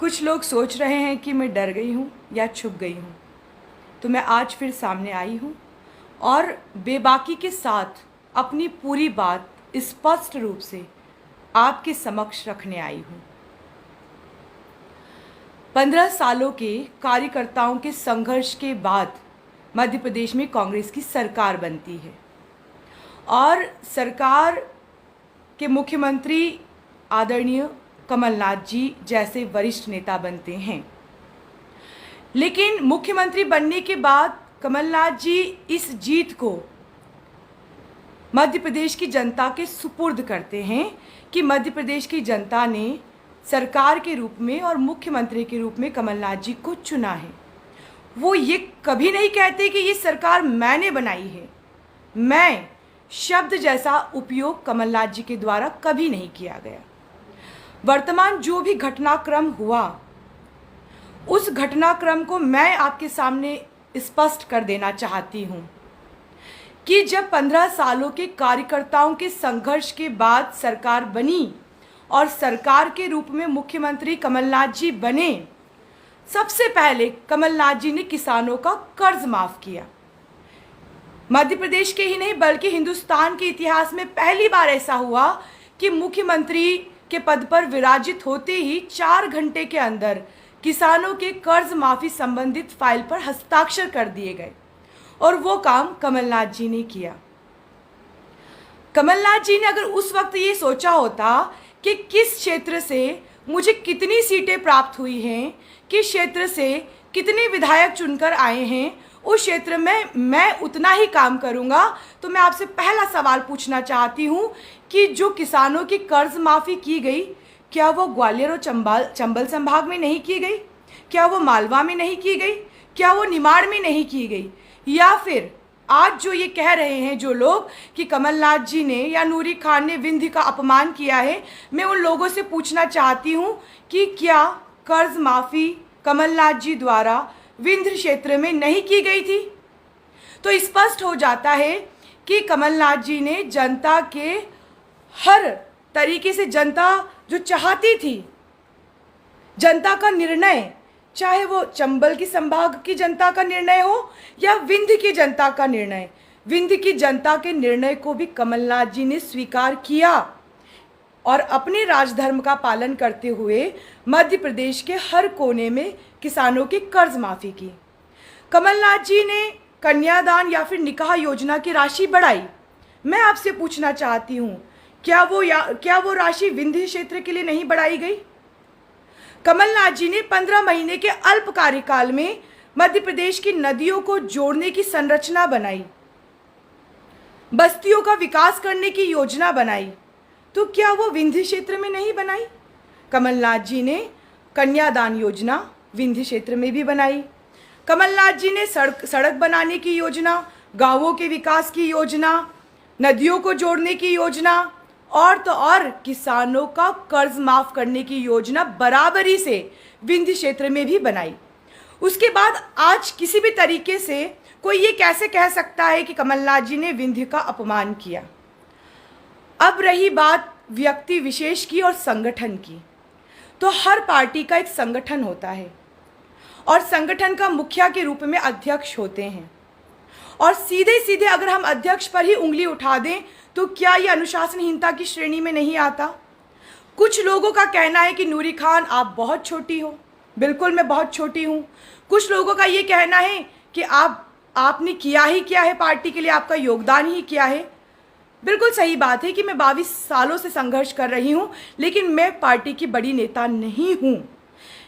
कुछ लोग सोच रहे हैं कि मैं डर गई हूँ या छुप गई हूँ, तो मैं आज फिर सामने आई हूँ और बेबाकी के साथ अपनी पूरी बात स्पष्ट रूप से आपके समक्ष रखने आई हूँ। 15 सालों के कार्यकर्ताओं के संघर्ष के बाद मध्य प्रदेश में कांग्रेस की सरकार बनती है और सरकार के मुख्यमंत्री आदरणीय कमलनाथ जी जैसे वरिष्ठ नेता बनते हैं। लेकिन मुख्यमंत्री बनने के बाद कमलनाथ जी इस जीत को मध्य प्रदेश की जनता के सुपुर्द करते हैं कि मध्य प्रदेश की जनता ने सरकार के रूप में और मुख्यमंत्री के रूप में कमलनाथ जी को चुना है। वो ये कभी नहीं कहते कि ये सरकार मैंने बनाई है। मैं शब्द जैसा उपयोग कमलनाथ जी के द्वारा कभी नहीं किया गया। वर्तमान जो भी घटनाक्रम हुआ उस घटनाक्रम को मैं आपके सामने स्पष्ट कर देना चाहती हूँ कि जब 15 सालों के कार्यकर्ताओं के संघर्ष के बाद सरकार बनी और सरकार के रूप में मुख्यमंत्री कमलनाथ जी बने, सबसे पहले कमलनाथ जी ने किसानों का कर्ज माफ किया। मध्य प्रदेश के ही नहीं बल्कि हिंदुस्तान के इतिहास में पहली बार ऐसा हुआ कि मुख्यमंत्री के पद पर विराजित होते ही 4 घंटे के अंदर किसानों के कर्ज माफी संबंधित फाइल पर हस्ताक्षर कर दिए गए और वो काम कमलनाथ जी ने किया। कमलनाथ जी ने अगर उस वक्त ये सोचा होता कि किस क्षेत्र से मुझे कितनी सीटें प्राप्त हुई हैं, किस क्षेत्र से कितने विधायक चुनकर आए हैं, उस क्षेत्र में मैं उतना ही काम करूंगा, तो मैं आपसे पहला सवाल पूछना चाहती हूं कि जो किसानों की कर्ज माफ़ी की गई, क्या वो ग्वालियर और चंबल संभाग में नहीं की गई? क्या वो मालवा में नहीं की गई? क्या वो निमाड़ में नहीं की गई? या फिर आज जो ये कह रहे हैं जो लोग कि कमलनाथ जी ने या नूरी खान ने विंध्य का अपमान किया है, मैं उन लोगों से पूछना चाहती हूँ कि क्या कर्ज माफ़ी कमलनाथ जी द्वारा विंध्य क्षेत्र में नहीं की गई थी? तो स्पष्ट हो जाता है कि कमलनाथ जी ने जनता के हर तरीके से, जनता जो चाहती थी, जनता का निर्णय, चाहे वो चंबल की संभाग की जनता का निर्णय हो या विंध्य की जनता का निर्णय, विंध्य की जनता के निर्णय को भी कमलनाथ जी ने स्वीकार किया और अपने राजधर्म का पालन करते हुए मध्य प्रदेश के हर कोने में किसानों की कर्ज माफ़ी की। कमलनाथ जी ने कन्यादान या फिर निकाह योजना की राशि बढ़ाई। मैं आपसे पूछना चाहती हूँ, क्या वो राशि विंध्य क्षेत्र के लिए नहीं बढ़ाई गई? कमलनाथ जी ने 15 महीने के अल्प कार्यकाल में मध्य प्रदेश की नदियों को जोड़ने की संरचना बनाई, बस्तियों का विकास करने की योजना बनाई, तो क्या वो विंध्य क्षेत्र में नहीं बनाई? कमलनाथ जी ने कन्यादान योजना विंध्य क्षेत्र में भी बनाई। कमलनाथ जी ने सड़क बनाने की योजना, गांवों के विकास की योजना, नदियों को जोड़ने की योजना और तो और किसानों का कर्ज माफ करने की योजना बराबरी से विंध्य क्षेत्र में भी बनाई। उसके बाद आज किसी भी तरीके से कोई ये कैसे कह सकता है कि कमलनाथ जी ने विंध्य का अपमान किया? अब रही बात व्यक्ति विशेष की और संगठन की, तो हर पार्टी का एक संगठन होता है और संगठन का मुखिया के रूप में अध्यक्ष होते हैं और सीधे सीधे अगर हम अध्यक्ष पर ही उंगली उठा दें तो क्या ये अनुशासनहीनता की श्रेणी में नहीं आता? कुछ लोगों का कहना है कि नूरी खान आप बहुत छोटी हो। बिल्कुल मैं बहुत छोटी हूँ। कुछ लोगों का ये कहना है कि आपने किया ही क्या है पार्टी के लिए, आपका योगदान ही क्या है। बिल्कुल सही बात है कि मैं 22 सालों से संघर्ष कर रही हूँ, लेकिन मैं पार्टी की बड़ी नेता नहीं हूँ।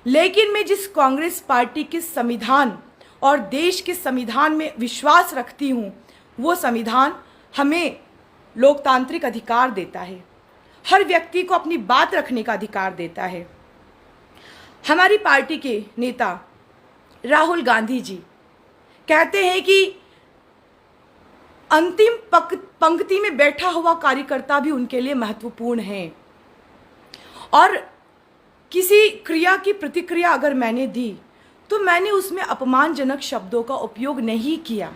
लेकिन मैं जिस कांग्रेस पार्टी के संविधान और देश के संविधान में विश्वास रखती हूँ, वो संविधान हमें लोकतांत्रिक अधिकार देता है, हर व्यक्ति को अपनी बात रखने का अधिकार देता है। हमारी पार्टी के नेता राहुल गांधी जी कहते हैं कि अंतिम पंक्ति में बैठा हुआ कार्यकर्ता भी उनके लिए महत्वपूर्ण है और किसी क्रिया की प्रतिक्रिया अगर मैंने दी तो मैंने उसमें अपमानजनक शब्दों का उपयोग नहीं किया,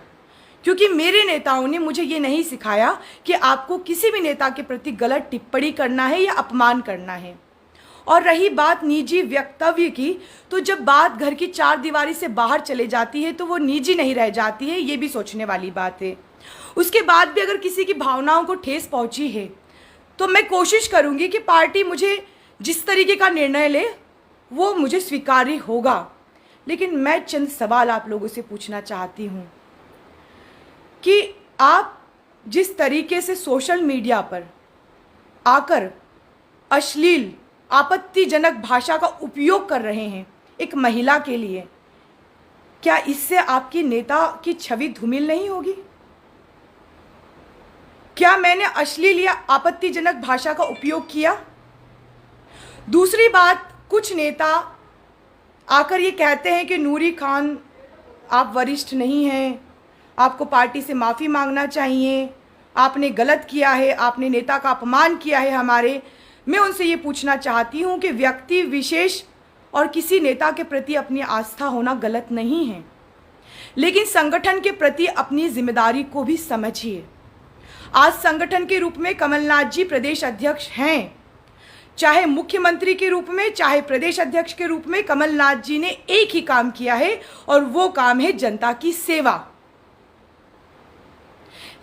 क्योंकि मेरे नेताओं ने मुझे ये नहीं सिखाया कि आपको किसी भी नेता के प्रति गलत टिप्पणी करना है या अपमान करना है। और रही बात निजी वक्तव्य की, तो जब बात घर की चार दीवारी से बाहर चले जाती है तो वो निजी नहीं रह जाती है, ये भी सोचने वाली बात है। उसके बाद भी अगर किसी की भावनाओं को ठेस पहुंची है तो मैं कोशिश करूंगी कि पार्टी मुझे जिस तरीके का निर्णय ले वो मुझे स्वीकार्य होगा। लेकिन मैं चंद सवाल आप लोगों से पूछना चाहती हूँ कि आप जिस तरीके से सोशल मीडिया पर आकर अश्लील आपत्तिजनक भाषा का उपयोग कर रहे हैं एक महिला के लिए, क्या इससे आपकी नेता की छवि धूमिल नहीं होगी? क्या मैंने अश्लील या आपत्तिजनक भाषा का उपयोग किया? दूसरी बात, कुछ नेता आकर ये कहते हैं कि नूरी खान आप वरिष्ठ नहीं हैं, आपको पार्टी से माफ़ी मांगना चाहिए, आपने गलत किया है, आपने नेता का अपमान किया है हमारे। मैं उनसे ये पूछना चाहती हूँ कि व्यक्ति विशेष और किसी नेता के प्रति अपनी आस्था होना गलत नहीं है, लेकिन संगठन के प्रति अपनी जिम्मेदारी को भी समझिए। आज संगठन के रूप में कमलनाथ जी प्रदेश अध्यक्ष हैं, चाहे मुख्यमंत्री के रूप में चाहे प्रदेश अध्यक्ष के रूप में कमलनाथ जी ने एक ही काम किया है और वो काम है जनता की सेवा।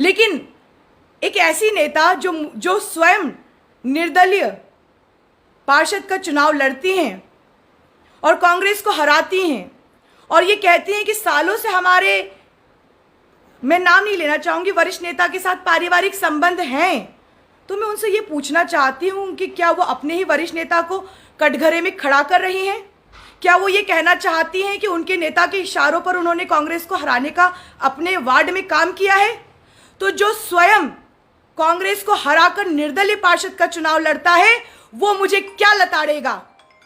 लेकिन एक ऐसी नेता जो स्वयं निर्दलीय पार्षद का चुनाव लड़ती हैं और कांग्रेस को हराती हैं और ये कहती हैं कि सालों से हमारे, मैं नाम नहीं लेना चाहूंगी, वरिष्ठ नेता के साथ पारिवारिक संबंध हैं, तो मैं उनसे ये पूछना चाहती हूँ कि क्या वो अपने ही वरिष्ठ नेता को कटघरे में खड़ा कर रही हैं? क्या वो ये कहना चाहती हैं कि उनके नेता के इशारों पर उन्होंने कांग्रेस को हराने का अपने वार्ड में काम किया है? तो जो स्वयं कांग्रेस को हराकर निर्दलीय पार्षद का चुनाव लड़ता है वो मुझे क्या लताड़ेगा?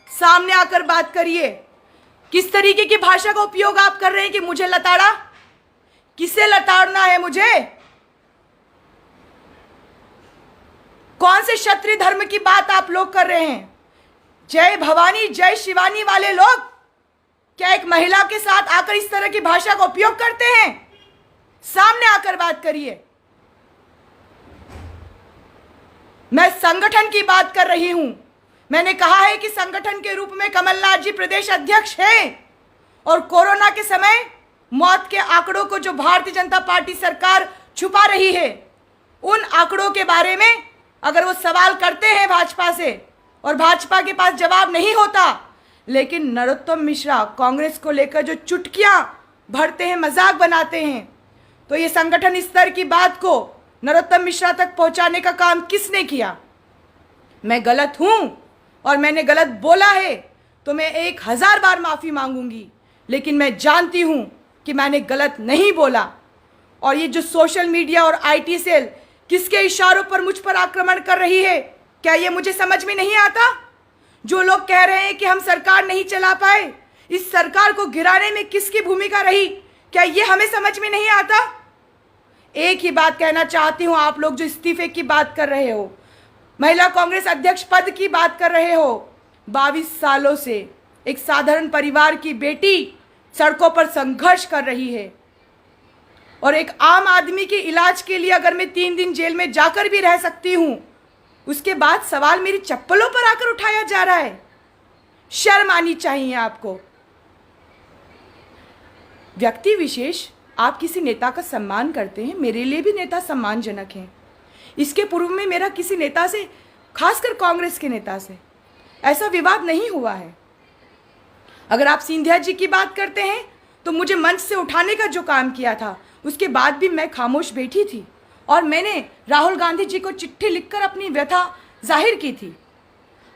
सामने आकर बात करिए। किस तरीके की भाषा का उपयोग आप कर रहे हैं कि मुझे लताड़ा? किसे लताड़ना है मुझे? कौन से क्षत्रिय धर्म की बात आप लोग कर रहे हैं? जय भवानी जय शिवानी वाले लोग क्या एक महिला के साथ आकर इस तरह की भाषा का उपयोग करते हैं? सामने आकर बात करिए। मैं संगठन की बात कर रही हूं। मैंने कहा है कि संगठन के रूप में कमलनाथ जी प्रदेश अध्यक्ष हैं और कोरोना के समय मौत के आंकड़ों को जो भारतीय जनता पार्टी सरकार छुपा रही है, उन आंकड़ों के बारे में अगर वो सवाल करते हैं भाजपा से और भाजपा के पास जवाब नहीं होता, लेकिन नरोत्तम मिश्रा कांग्रेस को लेकर जो चुटकियां भरते हैं, मजाक बनाते हैं, तो ये संगठन स्तर की बात को नरोत्तम मिश्रा तक पहुंचाने का काम किसने किया? मैं गलत हूं और मैंने गलत बोला है तो मैं 1000 बार माफी मांगूंगी, लेकिन मैं जानती हूं कि मैंने गलत नहीं बोला। और ये जो सोशल मीडिया और आईटी सेल किसके इशारों पर मुझ पर आक्रमण कर रही है, क्या ये मुझे समझ में नहीं आता? जो लोग कह रहे हैं कि हम सरकार नहीं चला पाए, इस सरकार को गिराने में किसकी भूमिका रही, क्या ये हमें समझ में नहीं आता? एक ही बात कहना चाहती हूं, आप लोग जो इस्तीफे की बात कर रहे हो, महिला कांग्रेस अध्यक्ष पद की बात कर रहे हो, 22 सालों से एक साधारण परिवार की बेटी सड़कों पर संघर्ष कर रही है और एक आम आदमी के इलाज के लिए अगर मैं 3 दिन जेल में जाकर भी रह सकती हूं, उसके बाद सवाल मेरी चप्पलों पर आकर उठाया जा रहा है। शर्म आनी चाहिए आपको। व्यक्ति विशेष, आप किसी नेता का सम्मान करते हैं, मेरे लिए भी नेता सम्मानजनक हैं। इसके पूर्व में मेरा किसी नेता से, खासकर कांग्रेस के नेता से, ऐसा विवाद नहीं हुआ है। अगर आप सिंधिया जी की बात करते हैं तो मुझे मंच से उठाने का जो काम किया था उसके बाद भी मैं खामोश बैठी थी और मैंने राहुल गांधी जी को चिट्ठी लिखकर अपनी व्यथा जाहिर की थी।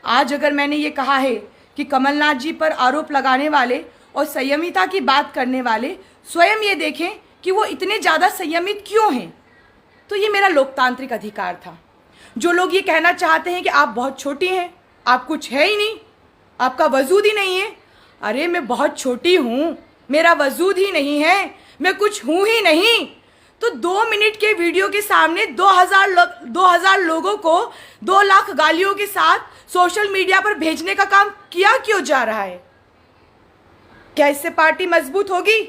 आज अगर मैंने ये कहा है कि कमलनाथ जी पर आरोप लगाने वाले और संयमिता की बात करने वाले स्वयं ये देखें कि वो इतने ज़्यादा संयमित क्यों हैं, तो ये मेरा लोकतांत्रिक अधिकार था। जो लोग ये कहना चाहते हैं कि आप बहुत छोटी हैं, आप कुछ है ही नहीं, आपका वजूद ही नहीं है, अरे मैं बहुत छोटी हूँ, मेरा वजूद ही नहीं है, मैं कुछ हूँ ही नहीं, तो 2 मिनट के वीडियो के सामने 2000 लोगों को 2 लाख गालियों के साथ सोशल मीडिया पर भेजने का काम किया क्यों जा रहा है? क्या इससे पार्टी मजबूत होगी?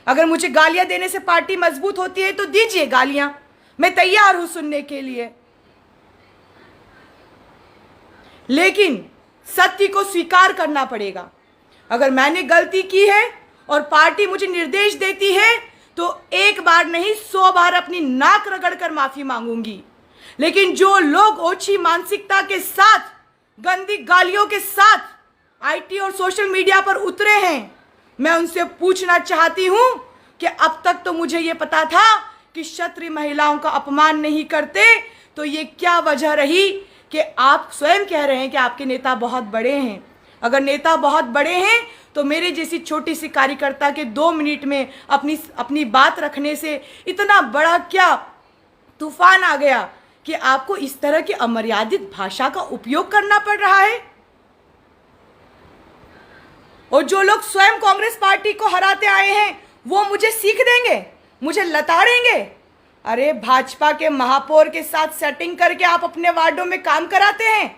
अगर मुझे गालियां देने से पार्टी मजबूत होती है तो दीजिए गालियां, मैं तैयार हूं सुनने के लिए। लेकिन सत्य को स्वीकार करना पड़ेगा। अगर मैंने गलती की है और पार्टी मुझे निर्देश देती है तो एक बार नहीं 100 बार अपनी नाक रगड़ कर माफी मांगूंगी। लेकिन जो लोग ओछी मानसिकता के साथ, गंदी गालियों के साथ आईटी और सोशल मीडिया पर उतरे हैं, मैं उनसे पूछना चाहती हूं कि अब तक तो मुझे ये पता था कि क्षत्रिय महिलाओं का अपमान नहीं करते, तो ये क्या वजह रही कि आप स्वयं कह रहे हैं कि आपके नेता बहुत बड़े हैं। अगर नेता बहुत बड़े हैं तो मेरे जैसी छोटी सी कार्यकर्ता के 2 मिनट में अपनी बात रखने से इतना बड़ा क्या तूफान आ गया कि आपको इस तरह की अमर्यादित भाषा का उपयोग करना पड़ रहा है। और जो लोग स्वयं कांग्रेस पार्टी को हराते आए हैं वो मुझे सीख देंगे, मुझे लताड़ेंगे। अरे भाजपा के महापौर के साथ सेटिंग करके आप अपने वार्डों में काम कराते हैं।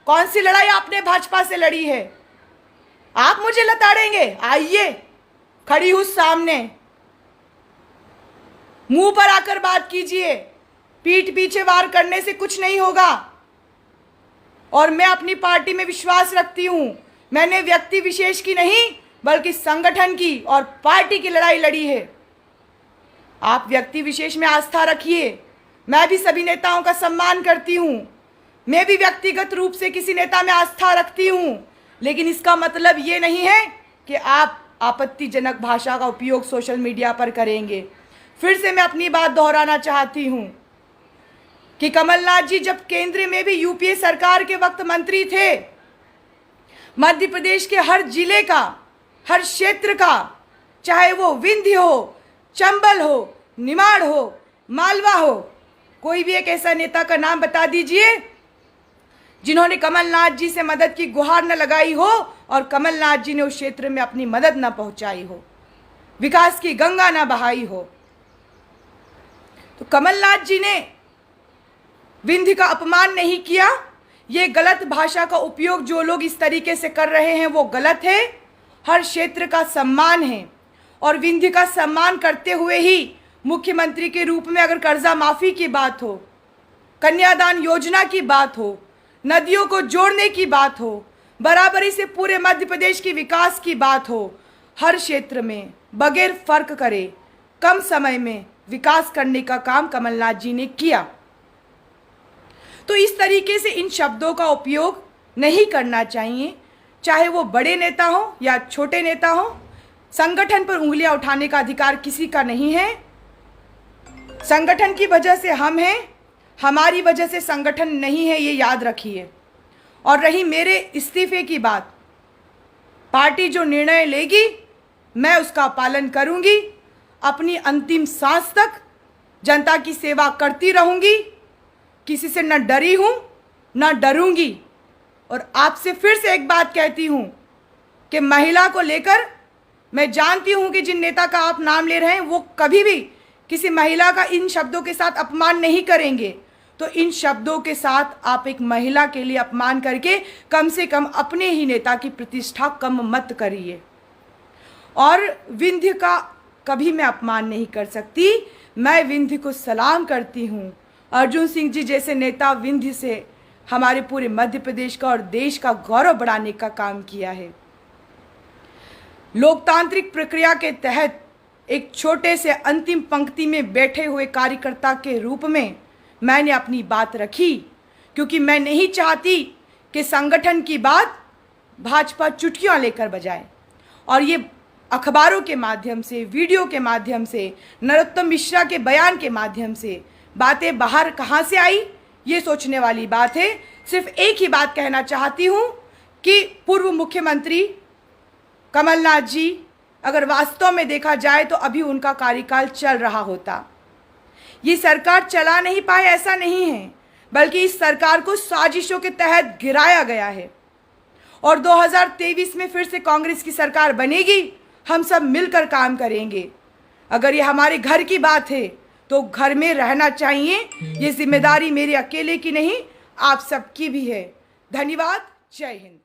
कौन सी लड़ाई आपने भाजपा से लड़ी है? आप मुझे लताड़ेंगे? आइए, खड़ी हूं सामने, मुंह पर आकर बात कीजिए। पीठ पीछे वार करने से कुछ नहीं होगा। और मैं अपनी पार्टी में विश्वास रखती हूं। मैंने व्यक्ति विशेष की नहीं बल्कि संगठन की और पार्टी की लड़ाई लड़ी है। आप व्यक्ति विशेष में आस्था रखिए, मैं भी सभी नेताओं का सम्मान करती हूं। मैं भी व्यक्तिगत रूप से किसी नेता में आस्था रखती हूं, लेकिन इसका मतलब ये नहीं है कि आप आपत्तिजनक भाषा का उपयोग सोशल मीडिया पर करेंगे। फिर से मैं अपनी बात दोहराना चाहती हूं कि कमलनाथ जी जब केंद्र में भी यूपीए सरकार के वक्त मंत्री थे, मध्य प्रदेश के हर जिले का, हर क्षेत्र का, चाहे वो विंध्य हो, चंबल हो, निमाड़ हो, मालवा हो, कोई भी एक ऐसा नेता का नाम बता दीजिए जिन्होंने कमलनाथ जी से मदद की गुहार न लगाई हो और कमलनाथ जी ने उस क्षेत्र में अपनी मदद न पहुंचाई हो, विकास की गंगा न बहाई हो। तो कमलनाथ जी ने विंध्य का अपमान नहीं किया। ये गलत भाषा का उपयोग जो लोग इस तरीके से कर रहे हैं वो गलत है। हर क्षेत्र का सम्मान है और विंध्य का सम्मान करते हुए ही मुख्यमंत्री के रूप में अगर कर्जा माफी की बात हो, कन्यादान योजना की बात हो, नदियों को जोड़ने की बात हो, बराबरी से पूरे मध्य प्रदेश की विकास की बात हो, हर क्षेत्र में बगैर फर्क करे कम समय में विकास करने का काम कमलनाथ जी ने किया। तो इस तरीके से इन शब्दों का उपयोग नहीं करना चाहिए, चाहे वो बड़े नेता हो या छोटे नेता हो। संगठन पर उंगलियां उठाने का अधिकार किसी का नहीं है। संगठन की वजह से हम हैं, हमारी वजह से संगठन नहीं है, ये याद रखिए। और रही मेरे इस्तीफे की बात, पार्टी जो निर्णय लेगी मैं उसका पालन करूंगी। अपनी अंतिम सांस तक जनता की सेवा करती रहूंगी। किसी से न डरी हूं न डरूंगी। और आपसे फिर से एक बात कहती हूं कि महिला को लेकर मैं जानती हूं कि जिन नेता का आप नाम ले रहे हैं वो कभी भी किसी महिला का इन शब्दों के साथ अपमान नहीं करेंगे। तो इन शब्दों के साथ आप एक महिला के लिए अपमान करके कम से कम अपने ही नेता की प्रतिष्ठा कम मत करिए। और विंध्य का कभी मैं अपमान नहीं कर सकती। मैं विंध्य को सलाम करती हूँ। अर्जुन सिंह जी जैसे नेता विंध्य से हमारे पूरे मध्य प्रदेश का और देश का गौरव बढ़ाने का काम किया है। लोकतांत्रिक प्रक्रिया के तहत एक छोटे से अंतिम पंक्ति में बैठे हुए कार्यकर्ता के रूप में मैंने अपनी बात रखी, क्योंकि मैं नहीं चाहती कि संगठन की बात भाजपा चुटकियां लेकर बजाए। और ये अखबारों के माध्यम से, वीडियो के माध्यम से, नरोत्तम मिश्रा के बयान के माध्यम से बातें बाहर कहाँ से आई, ये सोचने वाली बात है। सिर्फ एक ही बात कहना चाहती हूँ कि पूर्व मुख्यमंत्री कमलनाथ जी अगर वास्तव में देखा जाए तो अभी उनका कार्यकाल चल रहा होता। ये सरकार चला नहीं पाए ऐसा नहीं है, बल्कि इस सरकार को साजिशों के तहत गिराया गया है। और 2023 में फिर से कांग्रेस की सरकार बनेगी, हम सब मिलकर काम करेंगे। अगर ये हमारे घर की बात है तो घर में रहना चाहिए। ये जिम्मेदारी मेरे अकेले की नहीं, आप सबकी भी है। धन्यवाद। जय हिंद।